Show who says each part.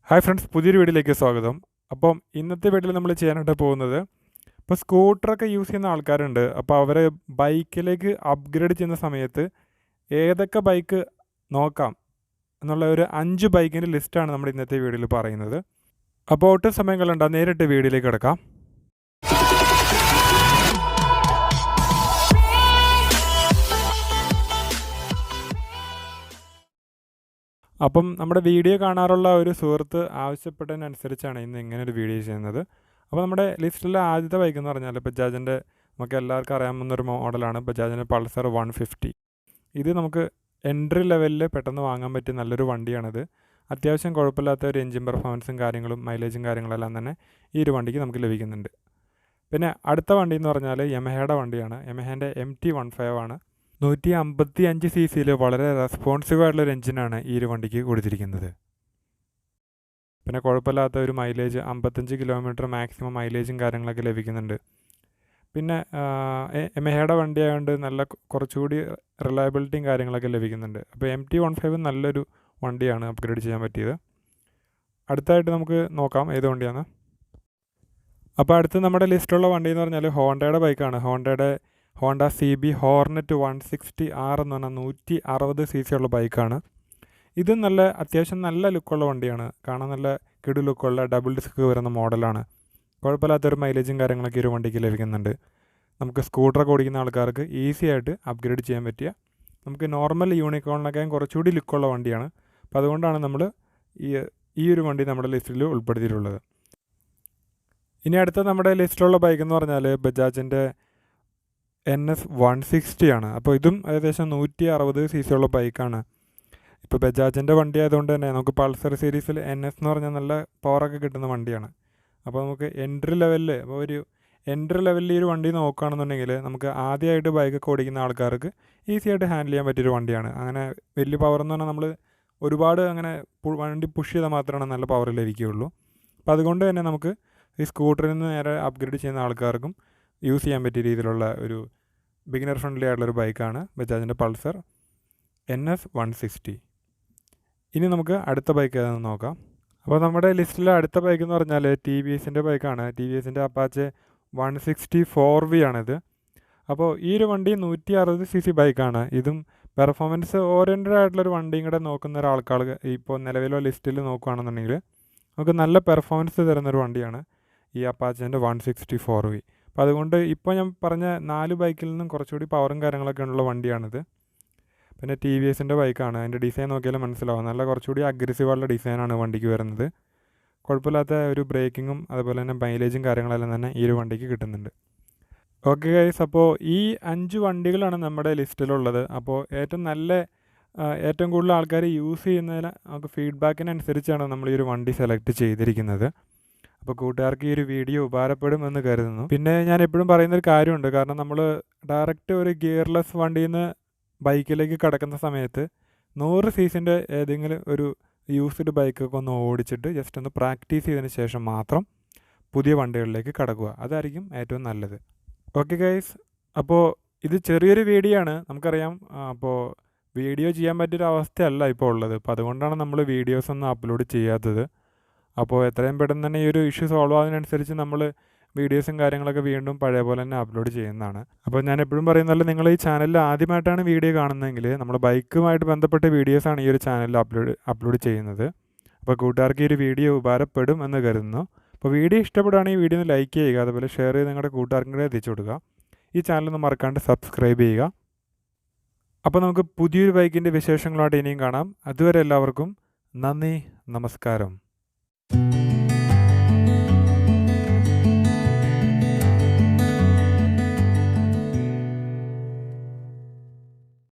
Speaker 1: Hi friends, പുതിയൊരു വീഡിയോയിലേക്ക് സ്വാഗതം. അപ്പം ഇന്നത്തെ വീഡിയോയിൽ നമ്മൾ ചെയ്യാനായിട്ട് പോകുന്നത്, ഇപ്പോൾ സ്കൂട്ടറൊക്കെ യൂസ് ചെയ്യുന്ന ആൾക്കാരുണ്ട്. അപ്പോൾ അവർ ബൈക്കിലേക്ക് അപ്ഗ്രേഡ് ചെയ്യുന്ന സമയത്ത് ഏതൊക്കെ ബൈക്ക് നോക്കാം എന്നുള്ള ഒരു 5 ബൈക്കിൻ്റെ ലിസ്റ്റാണ് നമ്മൾ ഇന്നത്തെ വീഡിയോയിൽ പറയുന്നത്. അപ്പോൾ ഒട്ടും സമയം കളയണ്ട, നേരിട്ട് വീഡിയോയിലേക്ക് കിടക്കാം. അപ്പം നമ്മുടെ വീഡിയോ കാണാറുള്ള ഒരു സുഹൃത്ത് ആവശ്യപ്പെട്ടതിനനുസരിച്ചാണ് ഇന്ന് ഇങ്ങനെ ഒരു വീഡിയോ ചെയ്യുന്നത്. അപ്പോൾ നമ്മുടെ ലിസ്റ്റിലെ ആദ്യത്തെ ബൈക്ക് എന്ന് പറഞ്ഞാൽ ബജാജിൻ്റെ നമുക്ക് എല്ലാവർക്കും അറിയാവുന്നൊരു മോഡലാണ് ബജാജിൻ്റെ പൾസർ 150. ഇത് നമുക്ക് എൻട്രി ലെവലിൽ പെട്ടെന്ന് വാങ്ങാൻ പറ്റിയ നല്ലൊരു വണ്ടിയാണിത്. അത്യാവശ്യം കുഴപ്പമില്ലാത്ത ഒരു എൻജിൻ പെർഫോമൻസും കാര്യങ്ങളും മൈലേജും കാര്യങ്ങളെല്ലാം തന്നെ ഈ ഒരു വണ്ടിക്ക് നമുക്ക് ലഭിക്കുന്നുണ്ട്. പിന്നെ അടുത്ത വണ്ടി എന്ന് പറഞ്ഞാൽ യമഹയുടെ വണ്ടിയാണ്. യമഹേൻ്റെ MT-15 ആണ്. 155 cc വളരെ റെസ്പോൺസീവായിട്ടുള്ളൊരു എഞ്ചിനാണ് ഈ ഒരു വണ്ടിക്ക് കൊടുത്തിരിക്കുന്നത്. പിന്നെ കുഴപ്പമില്ലാത്ത ഒരു മൈലേജ് 55 കിലോമീറ്റർ മാക്സിമം മൈലേജും കാര്യങ്ങളൊക്കെ ലഭിക്കുന്നുണ്ട്. പിന്നെ യമഹയുടെ വണ്ടി ആയതുകൊണ്ട് നല്ല കുറച്ചുകൂടി റിലയബിലിറ്റിയും കാര്യങ്ങളൊക്കെ ലഭിക്കുന്നുണ്ട്. അപ്പോൾ MT-15 നല്ലൊരു വണ്ടിയാണ് അപ്ഗ്രേഡ് ചെയ്യാൻ പറ്റിയത്. അടുത്തായിട്ട് നമുക്ക് നോക്കാം ഏത് വണ്ടിയാണ്. അപ്പോൾ അടുത്ത് നമ്മുടെ ലിസ്റ്റിലുള്ള വണ്ടി എന്ന് പറഞ്ഞാൽ ഹോണ്ടയുടെ ബൈക്കാണ്. ഹോണ്ട CB ഹോർനെറ്റ് 160R എന്ന് പറഞ്ഞാൽ 160 cc ഉള്ള ബൈക്കാണ്. ഇത് അത്യാവശ്യം നല്ല ലുക്കുള്ള വണ്ടിയാണ്. കാണാൻ നല്ല കിടു ലുക്കുള്ള ഡബിൾ ഡിസ്ക് വരുന്ന മോഡലാണ്. കുഴപ്പമില്ലാത്തൊരു മൈലേജും കാര്യങ്ങളൊക്കെ ഒരു വണ്ടിക്ക് ലഭിക്കുന്നുണ്ട്. നമുക്ക് സ്കൂട്ടറൊക്കെ ഓടിക്കുന്ന ആൾക്കാർക്ക് ഈസി ആയിട്ട് അപ്ഗ്രേഡ് ചെയ്യാൻ പറ്റിയ, നമുക്ക് നോർമൽ യൂണിക്കോണിനൊക്കെ കുറച്ചുകൂടി ലുക്കുള്ള വണ്ടിയാണ്. അപ്പോൾ അതുകൊണ്ടാണ് നമ്മൾ ഈ ഒരു വണ്ടി നമ്മുടെ ലിസ്റ്റിൽ ഉൾപ്പെടുത്തിയിട്ടുള്ളത്. ഇനി അടുത്ത നമ്മുടെ ലിസ്റ്റിലുള്ള ബൈക്ക് എന്ന് പറഞ്ഞാൽ ബജാജിൻ്റെ NS 160 ആണ്. അപ്പോൾ ഇതും ഏകദേശം 160 cc ഉള്ള ബൈക്കാണ്. ഇപ്പോൾ ബജാജിൻ്റെ വണ്ടി ആയതുകൊണ്ട് തന്നെ നമുക്ക് പൾസർ സീരീസിൽ NS എന്ന് പറഞ്ഞാൽ നല്ല പവറൊക്കെ കിട്ടുന്ന വണ്ടിയാണ്. അപ്പോൾ നമുക്ക് എൻട്രി ലെവലിൽ ഈ ഒരു വണ്ടി നോക്കുകയാണെന്നുണ്ടെങ്കിൽ നമുക്ക് ആദ്യമായിട്ട് ബൈക്കൊക്കെ ഓടിക്കുന്ന ആൾക്കാർക്ക് ഈസി ആയിട്ട് ഹാൻഡിൽ ചെയ്യാൻ പറ്റിയൊരു വണ്ടിയാണ്. അങ്ങനെ വലിയ പവർ എന്ന് പറഞ്ഞാൽ നമ്മൾ ഒരുപാട് അങ്ങനെ വണ്ടി പുഷ് ചെയ്താൽ മാത്രമാണ് നല്ല പവർ ലഭിക്കുകയുള്ളൂ. അപ്പോൾ അതുകൊണ്ട് തന്നെ നമുക്ക് ഈ സ്കൂട്ടറിൽ നിന്ന് നേരെ അപ്ഗ്രേഡ് ചെയ്യുന്ന ആൾക്കാർക്കും യൂസ് ചെയ്യാൻ പറ്റിയ രീതിയിലുള്ള ഒരു ബിഗിനർ ഫ്രണ്ട്ലി ആയിട്ടുള്ളൊരു ബൈക്കാണ് ബജാജിൻ്റെ പൾസർ NS 160. ഇനി നമുക്ക് അടുത്ത ബൈക്ക് ഏതാണെന്ന് നോക്കാം. അപ്പോൾ നമ്മുടെ ലിസ്റ്റിലെ അടുത്ത ബൈക്ക് എന്ന് പറഞ്ഞാൽ TVSൻ്റെ ബൈക്കാണ്. TVSൻ്റെ അപ്പാച്ചെ 160 4V ആണിത്. അപ്പോൾ ഈ ഒരു വണ്ടി 160 cc ബൈക്കാണ്. ഇതും പെർഫോമൻസ് ഓറിയൻറ്റഡ് ആയിട്ടുള്ളൊരു വണ്ടിയും കൂടെ നോക്കുന്ന ഒരാൾക്കാൾ ഇപ്പോൾ നിലവിലുള്ള ലിസ്റ്റിൽ നോക്കുകയാണെന്നുണ്ടെങ്കിൽ നമുക്ക് നല്ല പെർഫോമൻസ് തരുന്നൊരു വണ്ടിയാണ് ഈ അപ്പാച്ചേൻ്റെ 160 4V. അപ്പോൾ അതുകൊണ്ട് ഇപ്പോൾ ഞാൻ പറഞ്ഞ 4 ബൈക്കിൽ നിന്നും കുറച്ചുകൂടി പവറും കാര്യങ്ങളൊക്കെ ഉള്ള വണ്ടിയാണിത്. പിന്നെ TVSൻ്റെ ബൈക്കാണ്. അതിൻ്റെ ഡിസൈൻ നോക്കിയാലും മനസ്സിലാവും. നല്ല കുറച്ചുകൂടി അഗ്രസീവായുള്ള ഡിസൈനാണ് വണ്ടിക്ക് വരുന്നത്. കുഴപ്പമില്ലാത്ത ഒരു ബ്രേക്കിങ്ങും അതുപോലെ തന്നെ മൈലേജും കാര്യങ്ങളെല്ലാം തന്നെ ഈ ഒരു വണ്ടിക്ക് കിട്ടുന്നുണ്ട്. ഓക്കെ ഗൈസ്, അപ്പോൾ ഈ 5 വണ്ടികളാണ് നമ്മുടെ ലിസ്റ്റിലുള്ളത്. അപ്പോൾ ഏറ്റവും കൂടുതൽ ആൾക്കാർ യൂസ് ചെയ്യുന്നതിന് നമുക്ക് ഫീഡ്ബാക്കിനനുസരിച്ചാണ് നമ്മൾ ഈ ഒരു വണ്ടി സെലക്ട് ചെയ്തിരിക്കുന്നത്. അപ്പോൾ കൂട്ടുകാർക്ക് ഈ ഒരു വീഡിയോ ഉപകാരപ്പെടുമെന്ന് കരുതുന്നു. പിന്നെ ഞാൻ എപ്പോഴും പറയുന്നൊരു കാര്യമുണ്ട്, കാരണം നമ്മൾ ഡയറക്റ്റ് ഒരു ഗിയർലെസ് വണ്ടിയിൽ നിന്ന് ബൈക്കിലേക്ക് കടക്കുന്ന സമയത്ത് 100 cc ഏതെങ്കിലും ഒരു യൂസ്ഡ് ബൈക്കൊക്കെ ഒന്ന് ഓടിച്ചിട്ട് ജസ്റ്റ് ഒന്ന് പ്രാക്ടീസ് ചെയ്തതിന് ശേഷം മാത്രം പുതിയ വണ്ടികളിലേക്ക് കടക്കുക. അതായിരിക്കും ഏറ്റവും നല്ലത്. ഓക്കെ ഗൈസ്, അപ്പോൾ ഇത് ചെറിയൊരു വീഡിയോ ആണ്, നമുക്കറിയാം. അപ്പോൾ വീഡിയോ ചെയ്യാൻ പറ്റിയൊരു അവസ്ഥയല്ല ഇപ്പോൾ ഉള്ളത്. അപ്പോൾ അതുകൊണ്ടാണ് നമ്മൾ വീഡിയോസ് ഒന്നും അപ്ലോഡ് ചെയ്യാത്തത്. അപ്പോൾ എത്രയും പെട്ടെന്ന് തന്നെ ഈ ഒരു ഇഷ്യൂ സോൾവ് ആകുന്നതിനനുസരിച്ച് നമ്മൾ വീഡിയോസും കാര്യങ്ങളൊക്കെ വീണ്ടും പഴയ പോലെ തന്നെ അപ്ലോഡ് ചെയ്യുന്നതാണ്. അപ്പോൾ ഞാൻ എപ്പോഴും പറയുന്നതല്ല, നിങ്ങൾ ഈ ചാനലിൽ ആദ്യമായിട്ടാണ് വീഡിയോ കാണുന്നതെങ്കിൽ നമ്മൾ ബൈക്കുമായിട്ട് ബന്ധപ്പെട്ട വീഡിയോസാണ് ഈ ഒരു ചാനലിൽ അപ്ലോഡ് ചെയ്യുന്നത്. അപ്പോൾ കൂട്ടുകാർക്ക് ഈ ഒരു വീഡിയോ ഉപകാരപ്പെടും എന്ന് കരുതുന്നു. അപ്പോൾ വീഡിയോ ഇഷ്ടപ്പെടുകയാണെങ്കിൽ വീഡിയോ ഒന്ന് ലൈക്ക് ചെയ്യുക, അതുപോലെ ഷെയർ ചെയ്ത് നിങ്ങളുടെ കൂട്ടുകാർക്കും കൂടെ എത്തിച്ചു കൊടുക്കുക. ഈ ചാനലൊന്ന് മറക്കാണ്ട് സബ്സ്ക്രൈബ് ചെയ്യുക. അപ്പോൾ നമുക്ക് പുതിയൊരു ബൈക്കിൻ്റെ വിശേഷങ്ങളായിട്ട് ഇനിയും കാണാം. അതുവരെ എല്ലാവർക്കും നന്ദി, നമസ്കാരം.